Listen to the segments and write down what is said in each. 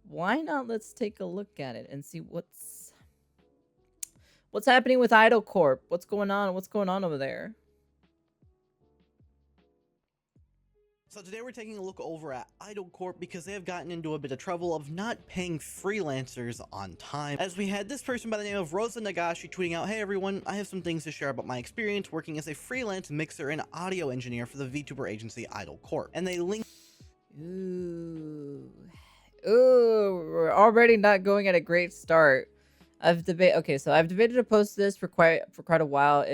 why not let's take a look at it and see what's happening with Idle Corp. What's going on? What's going on over there? So today we're taking a look over at Idle Corp because they have gotten into a bit of trouble of not paying freelancers on time. As we had this person by the name of Rosa Nagashi tweeting out, "Hey everyone, I have some things to share about my experience working as a freelance mixer and audio engineer for the VTuber agency Idle Corp." And they link Ooh. Ooh, we're already not going at a great start. I've debated to post this for quite a while,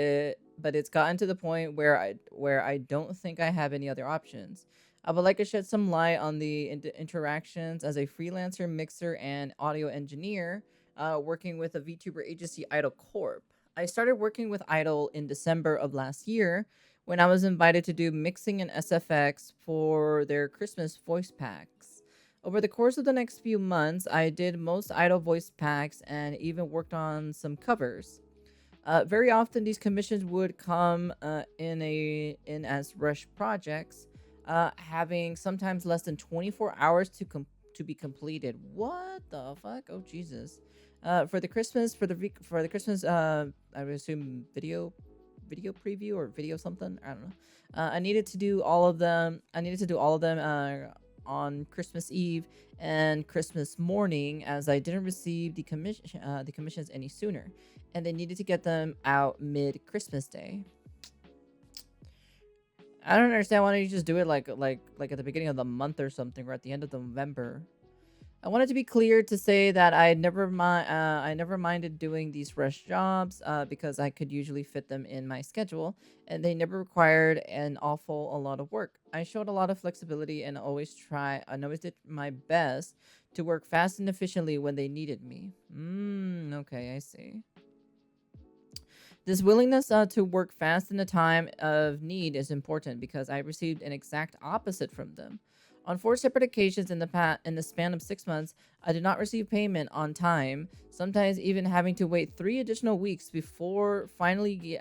but it's gotten to the point where I don't think I have any other options. I would like to shed some light on the interactions as a freelancer, mixer, and audio engineer, working with a VTuber agency, Idle Corp. I started working with Idle in December of last year when I was invited to do mixing and SFX for their Christmas voice packs. Over the course of the next few months, I did most Idle voice packs and even worked on some covers. Very often, these commissions would come in as rush projects, having sometimes less than 24 hours to be completed. What the fuck? Oh Jesus! For the Christmas, I would assume video preview or video something. I don't know. I needed to do all of them. On Christmas Eve and Christmas morning, as I didn't receive the commissions any sooner, and they needed to get them out mid Christmas Day. I don't understand why don't you just do it like at the beginning of the month or something, or at the end of November. I wanted to be clear to say that I never minded doing these rush jobs because I could usually fit them in my schedule, and they never required an awful a lot of work. I showed a lot of flexibility and always did my best to work fast and efficiently when they needed me. Okay, I see. This willingness to work fast in the time of need is important because I received an exact opposite from them. On four separate occasions in the span of 6 months, I did not receive payment on time, sometimes even having to wait 3 additional weeks before finally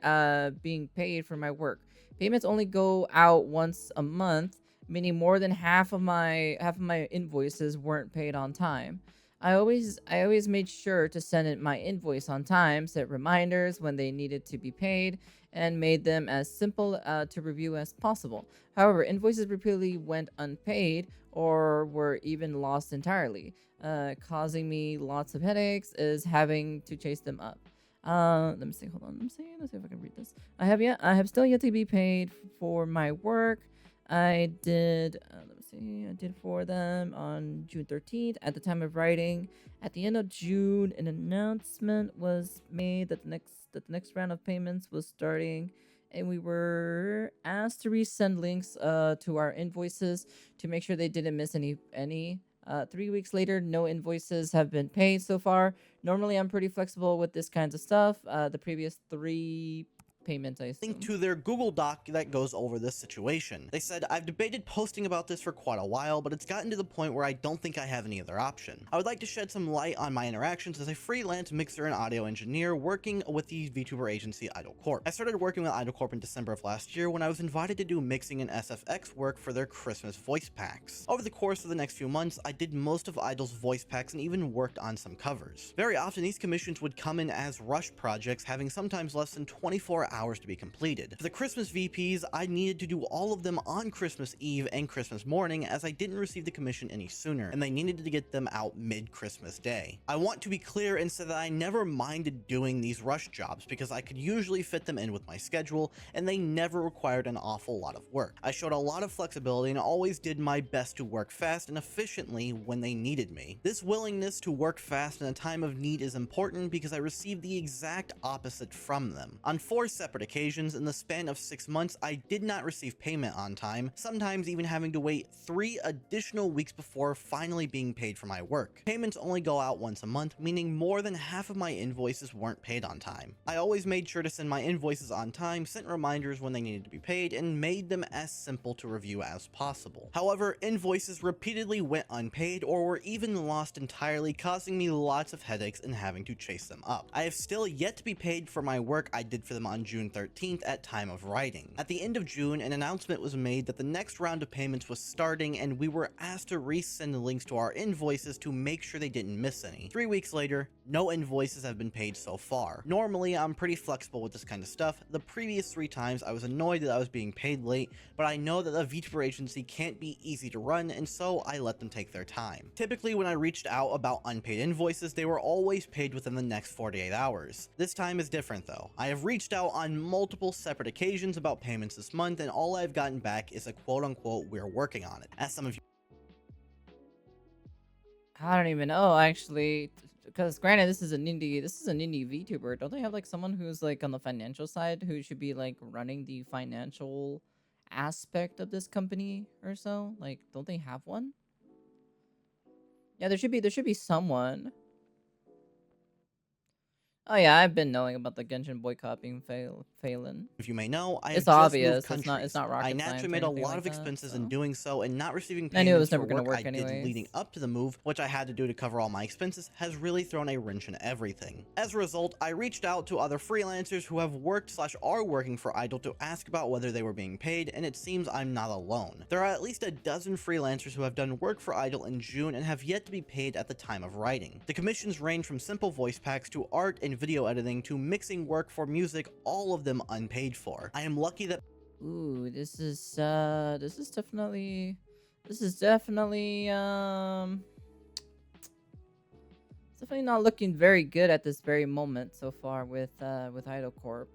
being paid for my work. Payments only go out once a month, meaning more than half of my invoices weren't paid on time. I always made sure to send in my invoice on time, set reminders when they needed to be paid, and made them as simple to review as possible. However, invoices repeatedly went unpaid or were even lost entirely, causing me lots of headaches is having to chase them up. Let me see. Hold on. Let's see if I can read this. I have still yet to be paid for my work. I did. Let me see. I did for them on June 13th. At the time of writing, at the end of June, an announcement was made that the next round of payments was starting, and we were asked to resend links to our invoices to make sure they didn't miss any. 3 weeks later, no invoices have been paid so far. Normally, I'm pretty flexible with this kinds of stuff. The previous three payments, I link assume. to their Google Doc that goes over this situation. They said, "I've debated posting about this for quite a while, but it's gotten to the point where I don't think I have any other option. I would like to shed some light on my interactions as a freelance mixer and audio engineer working with the VTuber agency Idle Corp. I started working with Idle Corp in December of last year when I was invited to do mixing and SFX work for their Christmas voice packs. Over the course of the next few months, I did most of Idle's voice packs and even worked on some covers. Very often, these commissions would come in as rush projects, having sometimes less than 24 hours to be completed. For the Christmas VPs, I needed to do all of them on Christmas Eve and Christmas morning as I didn't receive the commission any sooner, and they needed to get them out mid-Christmas Day. I want to be clear and say that I never minded doing these rush jobs because I could usually fit them in with my schedule, and they never required an awful lot of work. I showed a lot of flexibility and always did my best to work fast and efficiently when they needed me. This willingness to work fast in a time of need is important because I received the exact opposite from them. On 4 separate occasions in the span of 6 months, I did not receive payment on time, sometimes even having to wait 3 additional weeks before finally being paid for my work. Payments only go out once a month, meaning more than half of my invoices weren't paid on time. I always made sure to send my invoices on time, sent reminders when they needed to be paid, and made them as simple to review as possible. However, invoices repeatedly went unpaid or were even lost entirely, causing me lots of headaches and having to chase them up. I have still yet to be paid for my work I did for them on June 13th at time of writing. At the end of June, an announcement was made that the next round of payments was starting, and we were asked to resend the links to our invoices to make sure they didn't miss any. 3 weeks later, no invoices have been paid so far. Normally, I'm pretty flexible with this kind of stuff. The previous 3 times I was annoyed that I was being paid late, but I know that the VTuber agency can't be easy to run, and so I let them take their time. Typically, when I reached out about unpaid invoices, they were always paid within the next 48 hours. This time is different though. I have reached out on multiple separate occasions about payments this month, and all I've gotten back is a quote-unquote "we're working on it." As some of you I don't even know actually, because granted, this is an indie VTuber. Don't they have like someone who's like on the financial side who should be like running the financial aspect of this company or so? Like, don't they have one? Yeah, there should be someone. Oh yeah, I've been knowing about the Genshin boycott being failing. If you may know, I have It's just obvious. moved countries. It's not rocket I science naturally or made a anything lot like of that, expenses in so. doing so, and not receiving I knew it was payments never for gonna work work I did anyways. leading up to the move, which I had to do to cover all my expenses, has really thrown a wrench in everything. As a result, I reached out to other freelancers who have worked/are working for Idle to ask about whether they were being paid, and it seems I'm not alone. There are at least a dozen freelancers who have done work for Idle in June and have yet to be paid at the time of writing. The commissions range from simple voice packs to art and video editing to mixing work for music, all of them unpaid for. I am lucky that Ooh, this is definitely it's definitely not looking very good at this very moment so far with Idle Corp.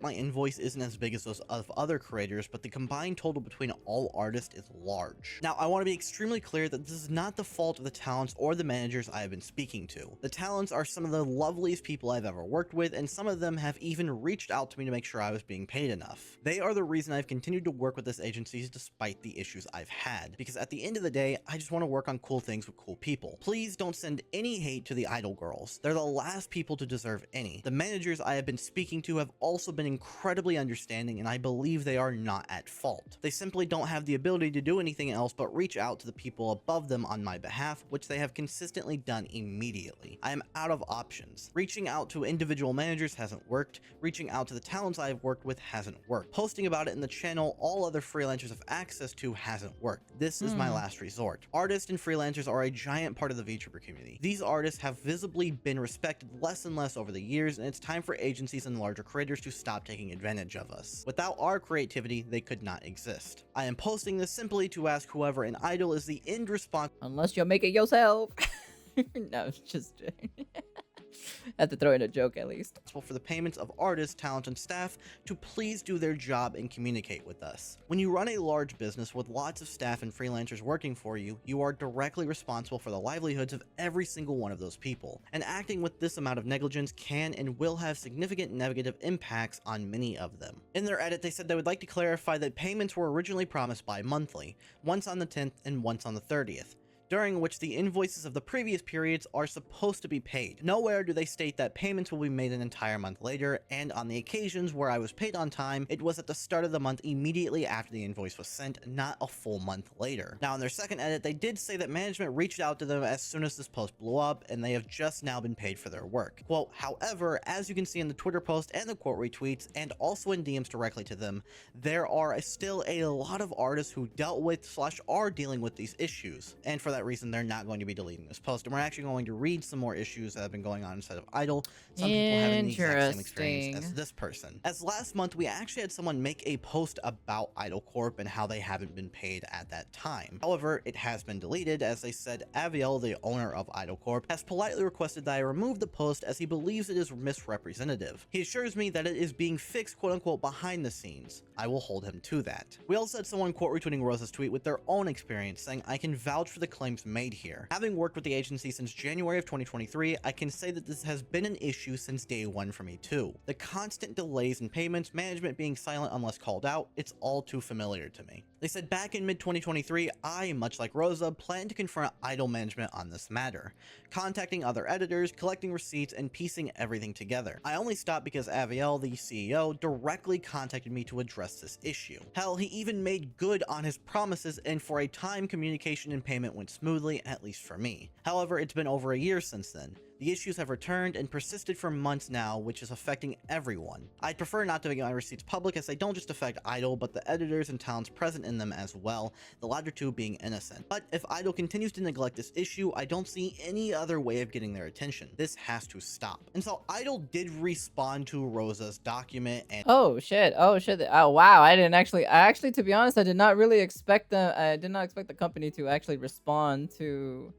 my invoice isn't as big as those of other creators, but the combined total between all artists is large. Now, I want to be extremely clear that this is not the fault of the talents or the managers I have been speaking to. The talents are some of the loveliest people I've ever worked with, and some of them have even reached out to me to make sure I was being paid enough. They are the reason I've continued to work with this agency despite the issues I've had, because at the end of the day, I just want to work on cool things with cool people. Please don't send any hate to the Idle girls. They're the last people to deserve any. The managers I have been speaking to have also been incredibly understanding, and I believe they are not at fault. They simply don't have the ability to do anything else but reach out to the people above them on my behalf, which they have consistently done immediately. I am out of options. Reaching out to individual managers hasn't worked. Reaching out to the talents I have worked with hasn't worked. Posting about it in the channel all other freelancers have access to hasn't worked. This is my last resort. Artists and freelancers are a giant part of the VTuber community. These artists have visibly been respected less and less over the years, and it's time for agencies and larger creators to stop taking advantage of us. Without our creativity, they could not exist. I am posting this simply to ask whoever in Idle is the end response. Unless you'll make it yourself. No, just have to throw in a joke at least. For the payments of artists, talent, and staff to please do their job and communicate with us. When you run a large business with lots of staff and freelancers working for you, you are directly responsible for the livelihoods of every single one of those people, and acting with this amount of negligence can and will have significant negative impacts on many of them. In their edit, they said they would like to clarify that payments were originally promised bi-monthly, once on the 10th and once on the 30th. During which the invoices of the previous periods are supposed to be paid. Nowhere do they state that payments will be made an entire month later, and on the occasions where I was paid on time, it was at the start of the month immediately after the invoice was sent, not a full month later. Now in their second edit, they did say that management reached out to them as soon as this post blew up, and they have just now been paid for their work. Quote, however, as you can see in the Twitter post and the quote retweets, and also in DMs directly to them, there are still a lot of artists who dealt with/are dealing with these issues, and for that reason they're not going to be deleting this post, and we're actually going to read some more issues that have been going on inside of Idle. Some people having the exact same experience as this person. As last month we actually had someone make a post about Idle Corp and how they haven't been paid at that time. However, it has been deleted, as they said Aviel, the owner of Idle Corp, has politely requested that I remove the post as he believes it is misrepresentative. He assures me that it is being fixed quote unquote behind the scenes. I will hold him to that. We also had someone quote retweeting Rosa's tweet with their own experience, saying, I can vouch for the claims made here. Having worked with the agency since January of 2023, I can say that this has been an issue since day one for me too. The constant delays in payments, management being silent unless called out, it's all too familiar to me. They said back in mid-2023, I, much like Rosa, plan to confront Idle management on this matter, contacting other editors, collecting receipts, and piecing everything together. I only stopped because Aviel, the CEO, directly contacted me to address this issue. Hell, he even made good on his promises, and for a time communication and payment went smoothly, at least for me. However, it's been over a year since then. The issues have returned and persisted for months now, which is affecting everyone. I'd prefer not to make my receipts public, as they don't just affect Idol, but the editors and talents present in them as well, the latter two being innocent. But if Idol continues to neglect this issue, I don't see any other way of getting their attention. This has to stop. And so Idol did respond to Rosa's document and Oh shit. Oh shit. Oh wow. I actually, to be honest, I did not really expect the company to actually respond to.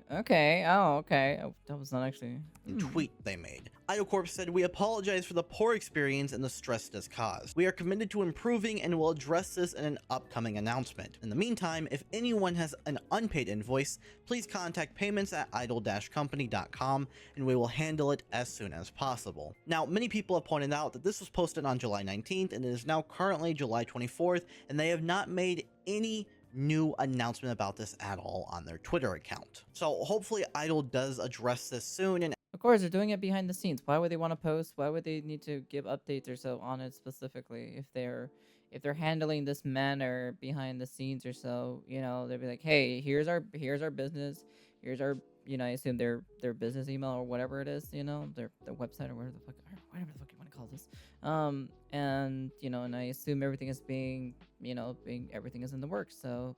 Okay. Oh, okay. Oh, that was not actually. tweet they made. Idol Corp said, "We apologize for the poor experience and the stress it has caused. We are committed to improving and will address this in an upcoming announcement. In the meantime, if anyone has an unpaid invoice, please contact payments@idol-company.com and we will handle it as soon as possible." Now, many people have pointed out that this was posted on July 19th and it is now currently July 24th, and they have not made any new announcement about this at all on their Twitter account. So hopefully Idol does address this soon, and Of course, they're doing it behind the scenes. Why would they want to post? Why would they need to give updates or so on it specifically if they're handling this manner behind the scenes or so? You know, they'd be like, "Hey, here's our business. Here's our I assume their business email or whatever it is. You know, their website or whatever the fuck you want to call this. And and I assume everything is being everything is in the works. So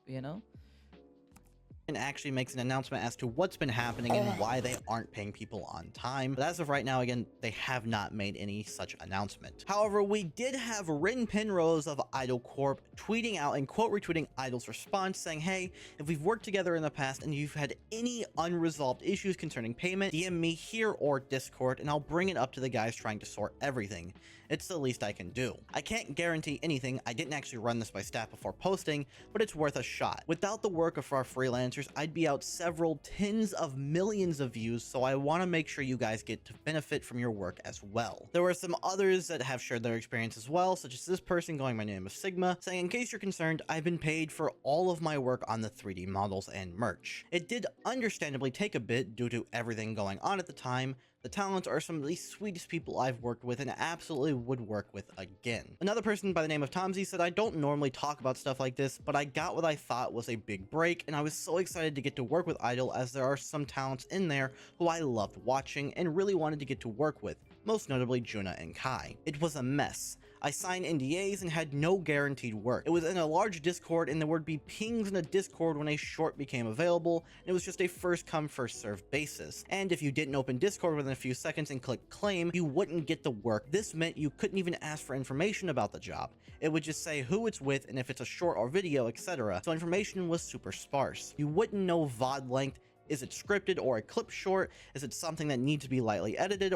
actually makes an announcement as to what's been happening and why they aren't paying people on time. But as of right now, again, they have not made any such announcement. However, we did have Rin Penrose of Idol Corp tweeting out and quote retweeting Idol's response saying, "Hey, if we've worked together in the past and you've had any unresolved issues concerning payment, DM me here or Discord and I'll bring it up to the guys trying to sort everything. It's the least I can do. I can't guarantee anything. I didn't actually run this by staff before posting, but it's worth a shot. Without the work of our freelancers, I'd be out several tens of millions of views, so I want to make sure you guys get to benefit from your work as well." There were some others that have shared their experience as well, such as this person going by name of Sigma, saying, "In case you're concerned, I've been paid for all of my work on the 3D models and merch. It did understandably take a bit due to everything going on at the time. The talents are some of the sweetest people I've worked with and absolutely would work with again." Another person by the name of Tomsy said, "I don't normally talk about stuff like this, but I got what I thought was a big break, and I was so excited to get to work with Idol, as there are some talents in there who I loved watching and really wanted to get to work with, most notably Juna and Kai. It was a mess. I signed NDAs and had no guaranteed work. It was in a large Discord and there would be pings in the Discord when a short became available, and it was just a first come first served basis. And if you didn't open Discord within a few seconds and click claim, you wouldn't get the work. This meant you couldn't even ask for information about the job. It would just say who it's with and if it's a short or video, etc. So information was super sparse. You wouldn't know VOD length. Is it scripted or a clip short? Is it something that needs to be lightly edited?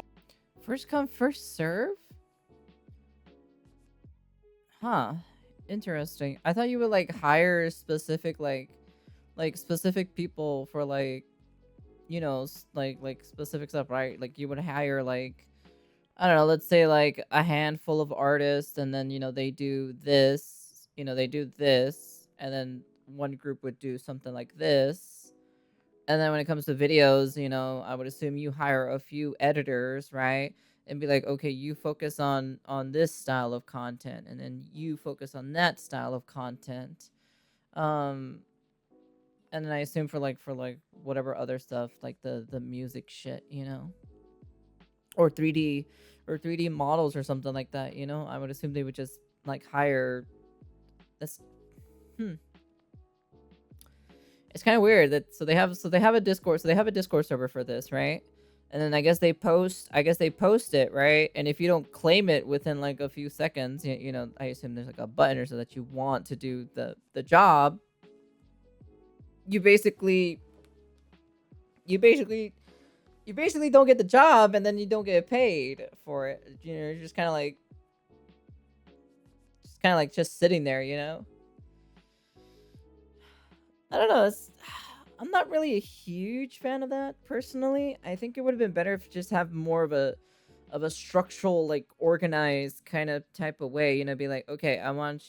First come, first serve? Huh. Interesting. I thought you would like hire specific specific people for like specific stuff, right? Like you would hire like I don't know, let's say like a handful of artists, and then they do this, and then one group would do something like this. And then when it comes to videos, I would assume you hire a few editors, right? And be like, okay, you focus on this style of content, and then you focus on that style of content. Um, and then I assume for whatever other stuff, like the music shit, or 3D models or something like that, I would assume they would just like hire this. It's kind of weird that they have a Discord, server for this, right? And then I guess they post it, right? And if you don't claim it within like a few seconds, I assume there's like a button or so that you want to do the job. You basically don't get the job, and then you don't get paid for it. You're just kind of like just sitting there, I don't know. I'm not really a huge fan of that personally. I think it would have been better if you just have more of a structural, like organized kind of type of way. Be like, okay, I want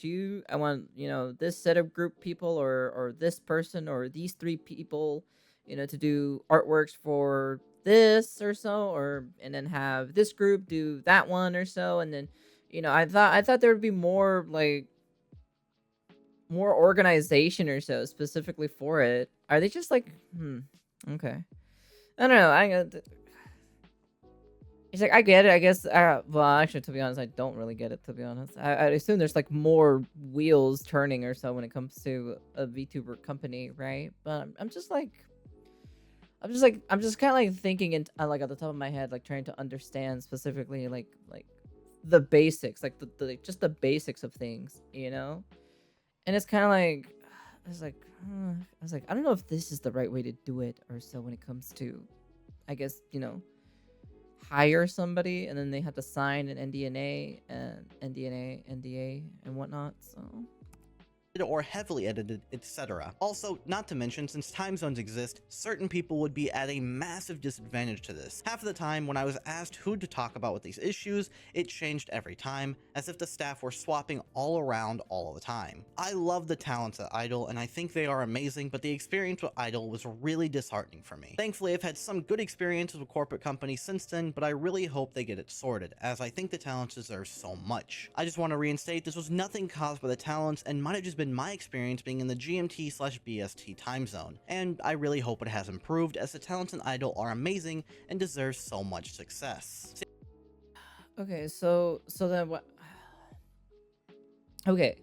this set of group people or this person or these three people, to do artworks for this or so, and then have this group do that one or so, and then I thought there would be more organization or so specifically for it. Are they just like okay. I don't know. It's like I get it. I guess. Well, actually, to be honest, I don't really get it. To be honest, I assume there's like more wheels turning or so when it comes to a VTuber company, right? But I'm just like, I'm just kind of like thinking like at the top of my head, like trying to understand specifically like the basics, like the just the basics of things, you know. And it's kind of like, I was like, I was like, I don't know if this is the right way to do it or so when it comes to, I guess, hire somebody and then they have to sign an NDA and whatnot. So or heavily edited, etc. Also, not to mention, since time zones exist, certain people would be at a massive disadvantage to this. Half of the time, when I was asked who to talk about with these issues, it changed every time, as if the staff were swapping all around all of the time. I love the talents at Idle, and I think they are amazing, but the experience with Idle was really disheartening for me. Thankfully, I've had some good experiences with corporate companies since then, but I really hope they get it sorted, as I think the talents deserve so much. I just want to reinstate, this was nothing caused by the talents, and might have just been my experience being in the GMT/BST time zone, and I really hope it has improved, as the talents in Idle are amazing and deserve so much success. okay, so then what? Okay.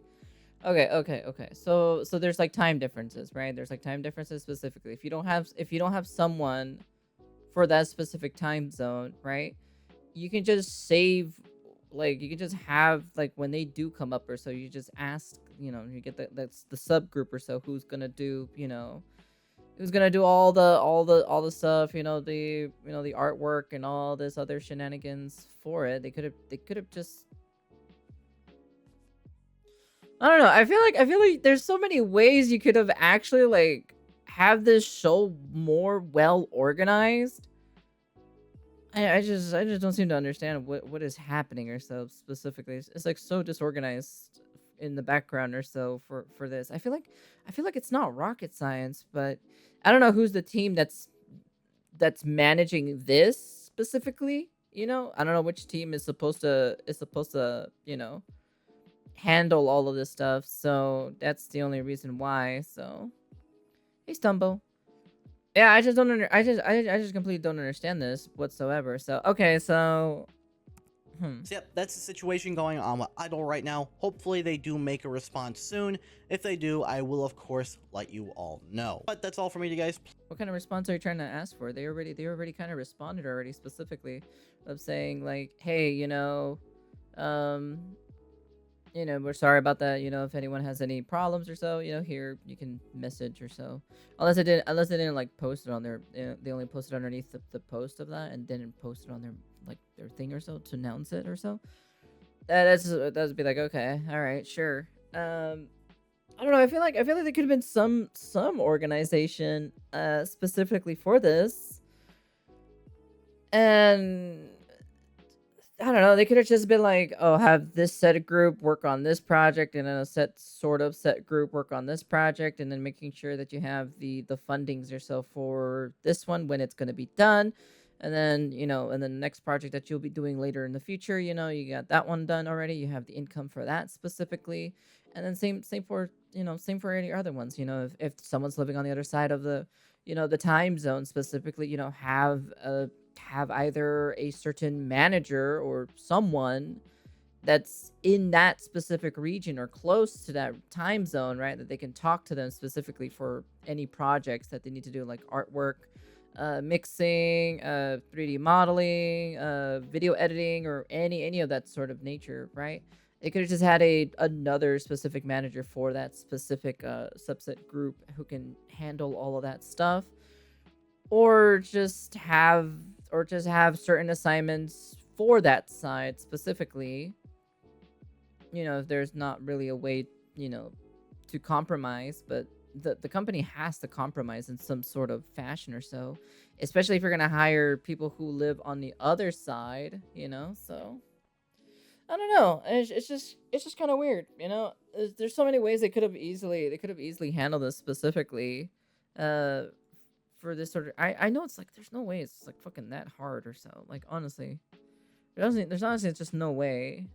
Okay. So there's like time differences, right? There's like time differences specifically. If you don't have someone for that specific time zone, right? You can just save, like you can just have like when they do come up or so, you just ask, you get that's the subgroup or so who's gonna do, who's gonna do all the stuff, the artwork and all this other shenanigans for it. They could have just, I don't know. I feel like there's so many ways you could have actually like have this show more well organized. I just don't seem to understand what is happening or so specifically. It's like so disorganized in the background or so for this. I feel like it's not rocket science, but I don't know who's the team that's managing this specifically. I don't know which team is supposed to handle all of this stuff. So that's the only reason why. So hey, Stumbo. Yeah, I just don't I just completely don't understand this whatsoever. So okay, so So yep, that's the situation going on with Idle right now. Hopefully they do make a response soon. If they do, I will of course let you all know. But that's all for me, guys. what kind of response are you trying to ask for? They already kind of responded already specifically of saying like, hey, um we're sorry about that. If anyone has any problems or so, here you can message or so. Unless they didn't like post it on their, they only posted underneath the post of that and didn't post it on their thing or so to announce it or so. That'd be like, okay, all right, sure. I don't know. I feel like there could have been some organization specifically for this, and I don't know. They could have just been like, oh, have this set group work on this project, and then a set group work on this project, and then making sure that you have the fundings or so for this one when it's going to be done, and then and then the next project that you'll be doing later in the future, you got that one done already. You have the income for that specifically, and then same for any other ones. If someone's living on the other side of the time zone specifically, have either a certain manager or someone that's in that specific region or close to that time zone, right? That they can talk to them specifically for any projects that they need to do, like artwork, mixing, 3D modeling, video editing, or any of that sort of nature, right? They could have just had another specific manager for that specific subset group who can handle all of that stuff, or just have certain assignments for that side specifically. If there's not really a way, to compromise, but the company has to compromise in some sort of fashion or so, especially if you're gonna hire people who live on the other side. So I don't know. It's just kind of weird. There's so many ways they could have easily handled this specifically. Uh, for this sort of, I know it's like there's no way it's like fucking that hard or so. Like honestly, there's honestly just no way.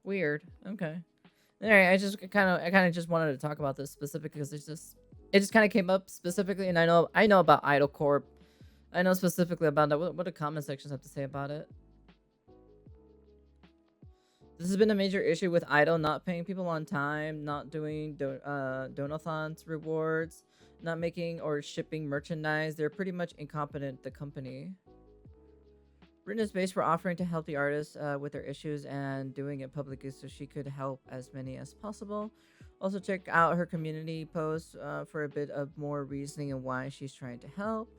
Weird. Okay. All right, I kind of just wanted to talk about this specifically because it just kind of came up specifically, and I know about Idle Corp. I know specifically about that. What do comment sections have to say about it? This has been a major issue with Idle not paying people on time, not doing donathons rewards, not making or shipping merchandise. They're pretty much incompetent, the company. Written space for offering to help the artist with their issues and doing it publicly so she could help as many as possible. Also, check out her community post for a bit of more reasoning and why she's trying to help.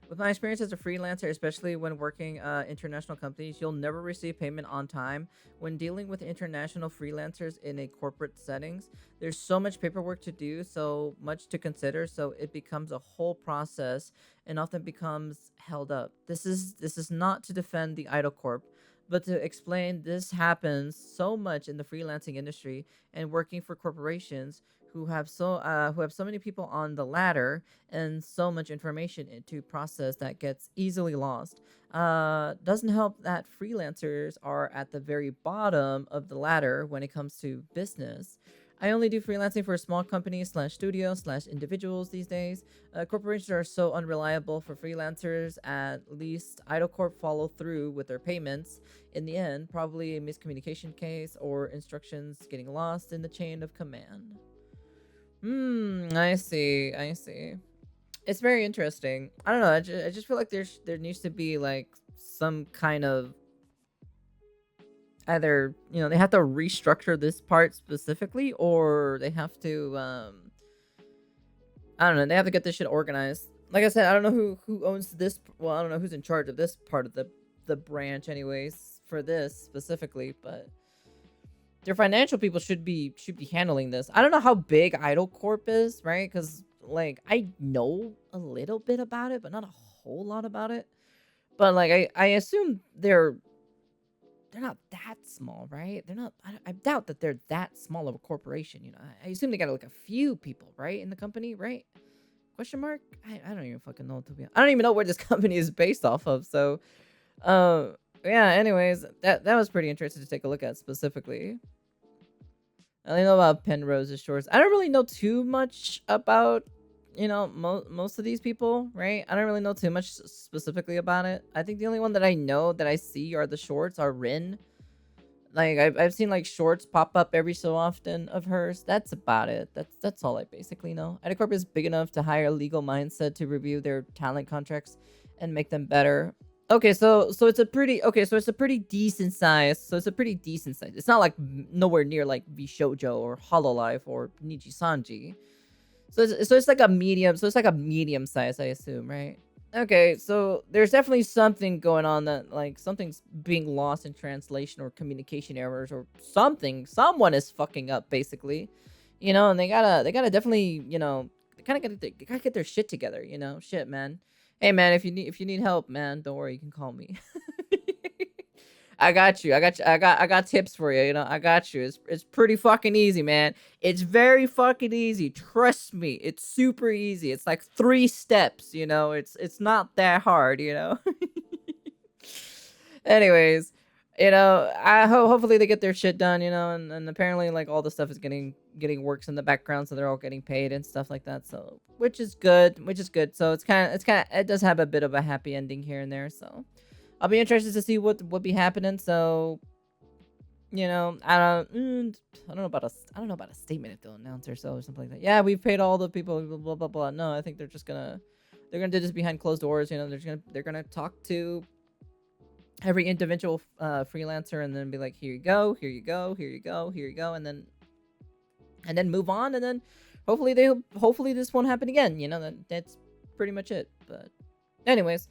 With my experience as a freelancer, especially when working international companies, you'll never receive payment on time. When dealing with international freelancers in a corporate settings, there's so much paperwork to do, so much to consider, so it becomes a whole process and often becomes held up. This is not to defend the Idle Corp, but to explain this happens so much in the freelancing industry and working for corporations who have so many people on the ladder and so much information to process that gets easily lost. Doesn't help that freelancers are at the very bottom of the ladder when it comes to business. I only do freelancing for small companies slash studios slash individuals these days. Corporations are so unreliable for freelancers. At least Idle Corp follow through with their payments. In the end, probably a miscommunication case or instructions getting lost in the chain of command. I see. I see. It's very interesting. I don't know. I just feel like there needs to be like some kind of either they have to restructure this part specifically, or they have to I don't know. They have to get this shit organized. Like I said, I don't know who owns this. Well, I don't know who's in charge of this part of the branch, anyways, for this specifically, but their financial people should be handling this. I don't know how big Idle Corp is, right? Because like I know a little bit about it, but not a whole lot about it. But like I assume they're not that small, right? They're not. I doubt that they're that small of a corporation. I assume they got like a few people, right, in the company, right? Question mark? I don't even fucking know, to be honest. I don't even know where this company is based off of. So, yeah. Anyways, that was pretty interesting to take a look at specifically. I only know about Penrose's shorts. I don't really know too much about most of these people, right? I don't really know too much specifically about it. I think the only one that I know that I see are the shorts are Rin. Like I've seen like shorts pop up every so often of hers. That's about it. That's all I basically know. Idacorp is big enough to hire a legal mindset to review their talent contracts and make them better. Okay, so it's a pretty decent size. So it's a pretty decent size. It's not like nowhere near like Vishojo or Hololive or Niji Sanji. So it's like a medium. So it's like a medium size, I assume, right? Okay, so there's definitely something going on that like something's being lost in translation or communication errors or something. Someone is fucking up basically, and they gotta definitely they gotta get their shit together. Shit, man. Hey, man, if you need help, man, don't worry, you can call me. I got you. I got tips for you. I got you. It's pretty fucking easy, man. It's very fucking easy. Trust me. It's super easy. It's like 3 steps. It's not that hard. Anyways, I hopefully they get their shit done. And apparently like all the stuff is getting works in the background, so they're all getting paid and stuff like that. So which is good. So it does have a bit of a happy ending here and there. So. I'll be interested to see what be happening. So, I don't know about a statement if they'll announce themselves or something like that. Yeah, we've paid all the people. Blah blah blah blah. No, I think they're gonna do this behind closed doors. They're gonna talk to every individual freelancer and then be like, here you go, here you go, here you go, here you go, and then move on, and then hopefully this won't happen again. That's pretty much it. But, anyways.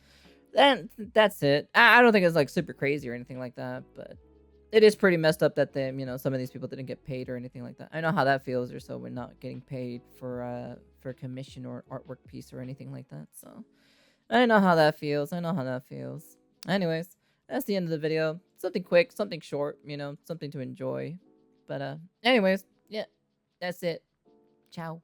Then that's it. I don't think it's like super crazy or anything like that, but it is pretty messed up that some of these people didn't get paid or anything like that. I know how that feels, or so we're not getting paid for commission or artwork piece or anything like that. So I know how that feels. Anyways, that's the end of the video. Something quick, something short, something to enjoy. But anyways, yeah, that's it. Ciao.